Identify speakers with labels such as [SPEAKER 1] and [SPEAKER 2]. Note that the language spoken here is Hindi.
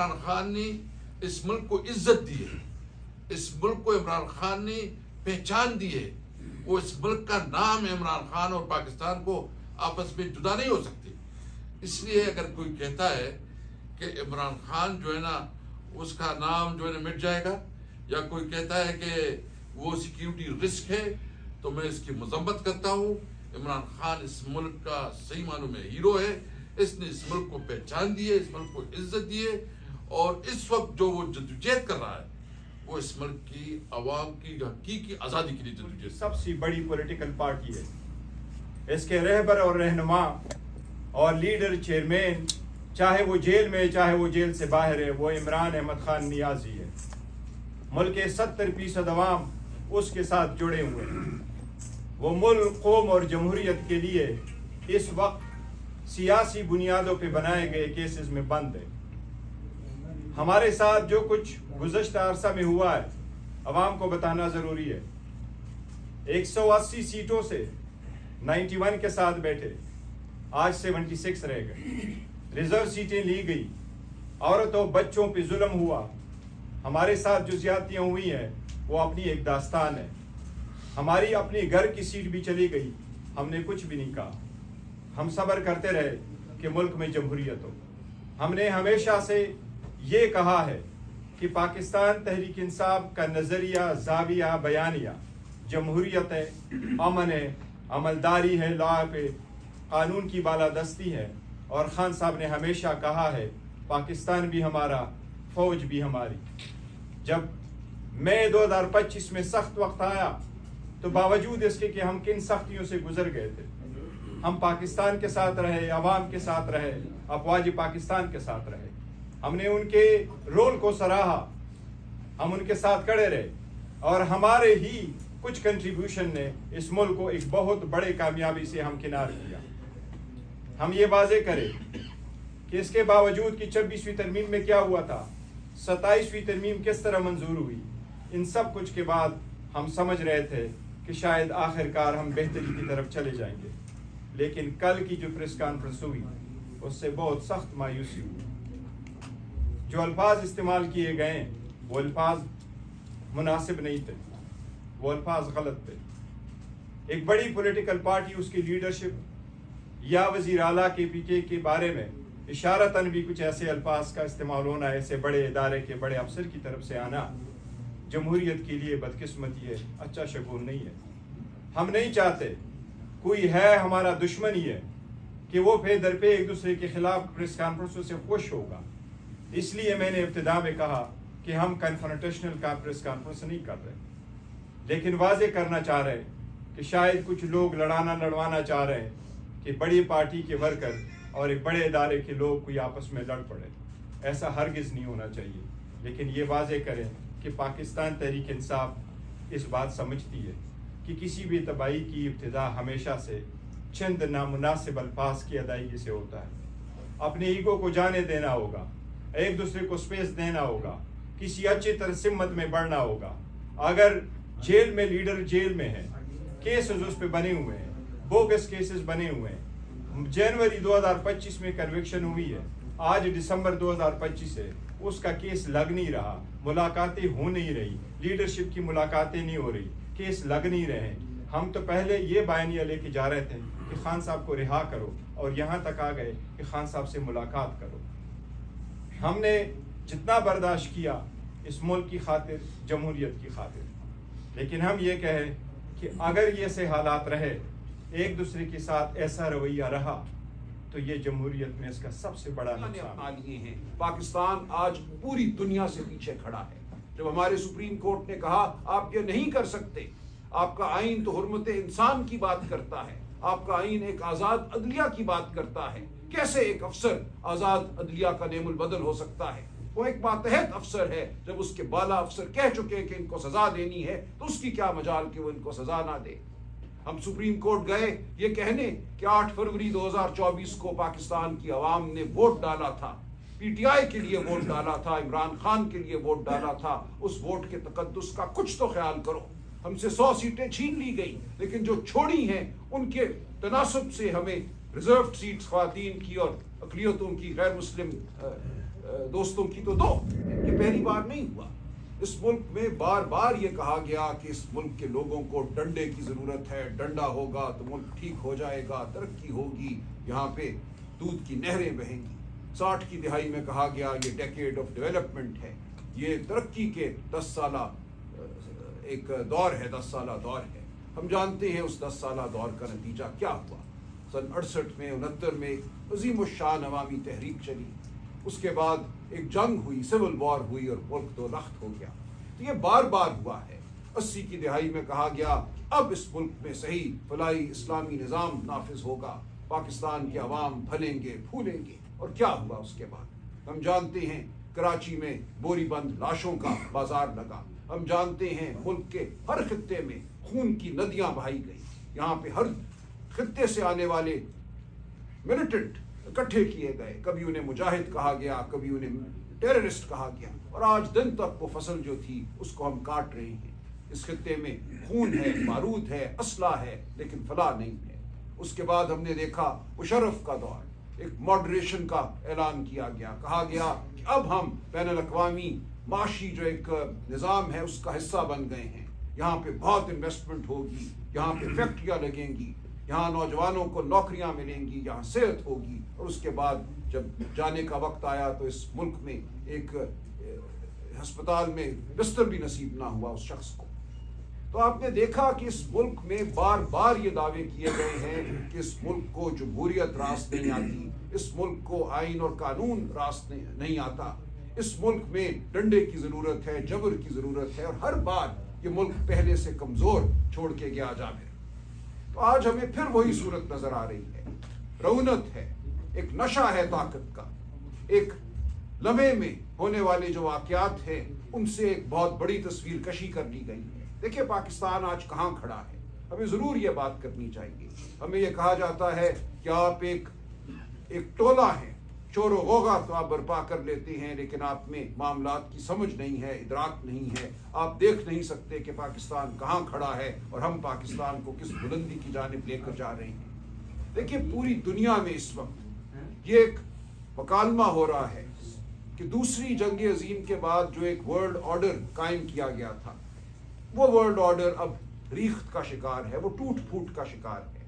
[SPEAKER 1] इमरान खान ने इस मुल्क को इज्जत दी है, इस मुल्क को इमरान खान ने पहचान दी है। वो इस मुल्क का नाम इमरान खान और पाकिस्तान को आपस में जुदा नहीं हो सकती। इसलिए अगर कोई कहता है कि इमरान खान जो है ना उसका नाम जो है ना मिट जाएगा, या कोई कहता है कि वो सिक्योरिटी रिस्क है, तो मैं इसकी मजम्मत करता हूँ। इमरान खान इस मुल्क का सही मानों में हीरो है। इसने इस मुल्क को पहचान दी है, इस मुल्क को इज्जत दी है, और इस वक्त जो वो जद्दोजहद कर रहा है वो इस मुल्क की आवाम की हकीकी आज़ादी के लिए जद्दोजहद।
[SPEAKER 2] सबसे बड़ी पॉलिटिकल पार्टी है, इसके रहबर और रहनुमा और लीडर चेयरमैन, चाहे वो जेल में चाहे वो जेल से बाहर है, वो इमरान अहमद खान नियाजी है। मुल्क के 70% अवाम उसके साथ जुड़े हुए हैं। वो मुल्क, कौम और जमहूरियत के लिए इस वक्त सियासी बुनियादों पे बनाए गए केसेस में बंद है। हमारे साथ जो कुछ गुज़श्ता अरसा में हुआ है अवाम को बताना ज़रूरी है। 180 सीटों से 91 के साथ बैठे, आज 76 रह गए। रिजर्व सीटें ली गई, औरतों बच्चों पे जुल्म हुआ। हमारे साथ जो ज्यादतियाँ हुई हैं वो अपनी एक दास्तान है। हमारी अपनी घर की सीट भी चली गई, हमने कुछ भी नहीं कहा। हम सब्र करते रहे कि मुल्क में जमहूरियत हो। हमने हमेशा से ये कहा है कि पाकिस्तान तहरीक इंसाफ का नज़रिया, ज़ाविया, बयानिया जमहूरियत है, अमन है, अमलदारी है, लॉ पे कानून की बालादस्ती है। और खान साहब ने हमेशा कहा है पाकिस्तान भी हमारा, फौज भी हमारी। जब मई 2025 में सख्त वक्त आया तो बावजूद इसके कि हम किन सख्तियों से गुजर गए थे, हम पाकिस्तान के साथ रहे, अवाम के साथ रहे, अफवाज पाकिस्तान के साथ रहे। हमने उनके रोल को सराहा, हम उनके साथ खड़े रहे, और हमारे ही कुछ कंट्रीब्यूशन ने इस मुल्क को एक बहुत बड़े कामयाबी से हम किनार किया। हम ये वाजे करें कि इसके बावजूद कि 26वीं तरमीम में क्या हुआ था, 27वीं तरमीम किस तरह मंजूर हुई, इन सब कुछ के बाद हम समझ रहे थे कि शायद आखिरकार हम बेहतरी की तरफ चले जाएंगे। लेकिन कल की जो प्रेस कॉन्फ्रेंस हुई उससे बहुत सख्त मायूसी हुई। जो अल्फाज इस्तेमाल किए गए वो अल्फाज मुनासिब नहीं थे, वो अल्फाज गलत थे। एक बड़ी पॉलिटिकल पार्टी, उसकी लीडरशिप या वज़ीर आला के पीके के बारे में इशारतन भी कुछ ऐसे अल्फाज का इस्तेमाल होना, ऐसे बड़े इदारे के बड़े अफसर की तरफ से आना जमहूरियत के लिए बदकिस्मती है, अच्छा शगुन नहीं है। हम नहीं चाहते कोई है हमारा दुश्मन ही है कि वो पे दर पे एक दूसरे के खिलाफ प्रेस कॉन्फ्रेंसों से खुश होगा। इसलिए मैंने इब्तिदा में कहा कि हम कन्फ्रंटेशनल का प्रेस कॉन्फ्रेंस नहीं कर रहे, लेकिन वाजे करना चाह रहे कि शायद कुछ लोग लड़वाना चाह रहे हैं कि बड़ी पार्टी के वर्कर और एक बड़े इदारे के लोग कोई आपस में लड़ पड़े। ऐसा हरगिज़ नहीं होना चाहिए। लेकिन ये वाजे करें कि पाकिस्तान तहरीक इंसाफ इस बात समझती है कि किसी भी तबाही की इब्तिदा हमेशा से चंद नामुनासिब अल्फाज की अदायगी से होता है। अपने ईगो को जाने देना होगा, एक दूसरे को स्पेस देना होगा, किसी अच्छी तरह सिम्मत में बढ़ना होगा। अगर जेल में लीडर जेल में है, केसेस उस पर बने हुए हैं, बोगस केसेस बने हुए हैं, जनवरी 2025 में कन्विक्शन हुई है, आज दिसंबर 2025 है, उसका केस लग नहीं रहा, मुलाकातें हो नहीं रही, लीडरशिप की मुलाकातें नहीं हो रही, केस लग नहीं रहे। हम तो पहले ये बयानिया लेके जा रहे थे कि खान साहब को रिहा करो, और यहाँ तक आ गए कि खान साहब से मुलाकात करो। हमने जितना बर्दाश्त किया इस मुल्क की खातिर, जमहूरियत की खातिर, लेकिन हम ये कहें कि अगर ये से हालात रहे, एक दूसरे के साथ ऐसा रवैया रहा, तो ये जमहूरियत में इसका सबसे बड़ा नुकसान
[SPEAKER 3] है। पाकिस्तान आज पूरी दुनिया से पीछे खड़ा है। जब हमारे सुप्रीम कोर्ट ने कहा आप ये नहीं कर सकते, आपका आइन तो हुर्मत इंसान की बात करता है, आपका आइन एक आज़ाद अदलिया की बात करता है, कैसे एक अफसर आज़ाद अदलिया का नेमुल बदल हो सकता है? वो एक मातहत अफसर है। जब उसके बाला अफसर कह चुके हैं कि इनको सजा देनी है, तो उसकी क्या मजाल कि वो इनको सजा ना दे। हम सुप्रीम कोर्ट गए ये कहने कि 8 फरवरी 2024 को पाकिस्तान की आवाम ने वोट डाला था, पीटीआई के लिए वोट डाला था, इमरान खान के लिए वोट डाला था। उस वोट के तकद्दुस का कुछ तो ख्याल करो। हमसे 100 सीटें छीन ली गई, लेकिन जो छोड़ी हैं उनके तनासब से हमें रिजर्व सीट्स ख्वातीन की और अक़लियतों की, गैर मुस्लिम दोस्तों की तो दो। ये पहली बार नहीं हुआ। इस मुल्क में बार बार ये कहा गया कि इस मुल्क के लोगों को डंडे की ज़रूरत है, डंडा होगा तो मुल्क ठीक हो जाएगा, तरक्की होगी, यहाँ पे दूध की नहरें बहेंगी। 60 की दिहाई में कहा गया ये डेकेड ऑफ डेवलपमेंट है, ये तरक्की के 10 साला एक दौर है, 10 साला दौर है। हम जानते हैं उस 10 साला दौर का नतीजा क्या हुआ। सन 68 में 69 में अजीम शान अवामी तहरीक चली, उसके बाद एक जंग हुई, सिविल वॉर हुई और मुल्क दो लख्त हो गया। तो ये बार बार हुआ है। 80 की दिहाई में कहा गया अब इस मुल्क में सही फलाई इस्लामी निज़ाम नाफिज होगा, पाकिस्तान के अवाम फलेंगे फूलेंगे। और क्या हुआ उसके बाद? हम जानते हैं कराची में बोरीबंद लाशों का बाजार लगा। हम जानते हैं मुल्क के हर खित्ते में खून की नदियां बहाई गई। यहाँ पे हर खित्ते से आने वाले मिलिटेंट इकट्ठे किए गए, कभी उन्हें मुजाहिद कहा गया, कभी उन्हें टेररिस्ट कहा गया, और आज दिन तक वो फसल जो थी उसको हम काट रहे हैं। इस खित्ते में खून है, बारूद है, असला है, लेकिन फलाह नहीं है। उसके बाद हमने देखा मुशर्रफ का दौर, एक मॉडरेशन का ऐलान किया गया, कहा गया कि अब हम बैनुल-अक़वामी माशी जो एक निज़ाम है उसका हिस्सा बन गए हैं। यहाँ पे बहुत इन्वेस्टमेंट होगी, यहाँ पे फैक्ट्रियाँ लगेंगी, यहाँ नौजवानों को नौकरियाँ मिलेंगी, यहाँ सेहत होगी। और उसके बाद जब जाने का वक्त आया तो इस मुल्क में एक अस्पताल में बिस्तर भी नसीब ना हुआ उस शख्स को। तो आपने देखा कि इस मुल्क में बार बार ये दावे किए गए हैं कि इस मुल्क को जमहूरियत रास नहीं आती, इस मुल्क को आइन और कानून रास नहीं आता, इस मुल्क में डंडे की ज़रूरत है, जबर की ज़रूरत है, और हर बार ये मुल्क पहले से कमज़ोर छोड़ के गया जाबिर। तो आज हमें फिर वही सूरत नज़र आ रही है। रौनक है, एक नशा है ताकत का, एक लम्हे में होने वाले जो वाक़यात हैं उनसे एक बहुत बड़ी तस्वीर कशी कर ली गई है। देखिए पाकिस्तान आज कहाँ खड़ा है, हमें ज़रूर ये बात करनी चाहिए। हमें ये कहा जाता है कि आप एक टोला है, शोर व गौगा तो आप बर्पा कर लेते हैं, लेकिन आप में मामलात की समझ नहीं है, इदराक नहीं है, आप देख नहीं सकते कि पाकिस्तान कहाँ खड़ा है और हम पाकिस्तान को किस बुलंदी की जानिब लेकर जा रहे हैं। देखिए पूरी दुनिया में इस वक्त ये एक मकालमा हो रहा है कि दूसरी जंग अजीम के बाद जो एक वर्ल्ड ऑर्डर कायम किया गया था, वो वर्ल्ड ऑर्डर अब रीख्त का शिकार है, वो टूट फूट का शिकार है।